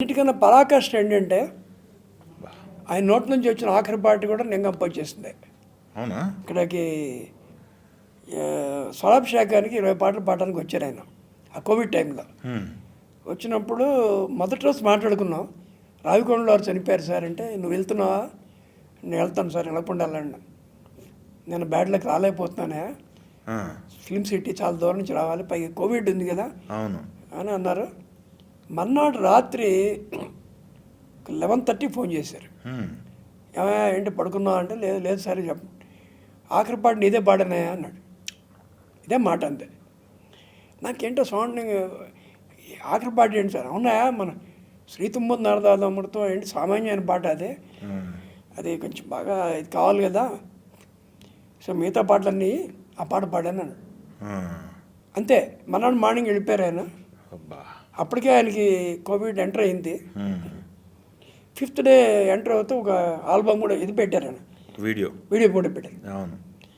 అన్నిటికన్నా పరాకాష్ట ఏంటంటే ఆయన నోటి నుంచి వచ్చిన ఆఖరి పాట కూడా నేను కంపోజ్ చేసింది. అవునా? ఇక్కడికి స్వరాభిషేకానికి 20 పాటలు పాడడానికి వచ్చారు ఆయన ఆ కోవిడ్ టైంలో. వచ్చినప్పుడు మొదటి రోజు మాట్లాడుకున్నాం. రావికొండలో వారు చనిపోయారు సార్ అంటే, నువ్వు వెళ్తున్నావా? నేను వెళ్తాను సార్, వెళ్ళకుండా వెళ్ళండి. నేను బ్యాడ్ లక్ రాలేకపోతున్నానే, ఫిల్మ్ సిటీ చాలా దూరం నుంచి రావాలి, పైగా కోవిడ్ ఉంది కదా అవును అని అన్నారు. మర్నాడు రాత్రి 11:30 ఫోన్ చేశారు. ఏమయ్యా ఏంటి పడుకున్నావు అంటే, లేదు లేదు సార్ చెప్ప, ఆఖరి పాట నీదే పాడనాయా అన్నాడు. ఇదే మాట అంతే. నాకేంటో సౌండ్, ఆఖరి పాట ఏంటి సార్? అవునాయా, మన శ్రీతుంబం నారదామృతం ఏంటి సామాన్యమైన పాట అదే, అది కొంచెం బాగా ఇది కావాలి కదా, సో మిగతా పాటలన్నీ ఆ పాట పాడాను అన్నాడు. అంతే. మర్నాడు మార్నింగ్ వెళ్ళిపోయారు ఆయన. అప్పటికే ఆయనకి కోవిడ్ ఎంటర్ అయింది. 5th డే ఎంటర్ అవుతూ ఒక ఆల్బమ్ కూడా ఇది పెట్టారు ఆయన, వీడియో కూడా పెట్టారు. అవును.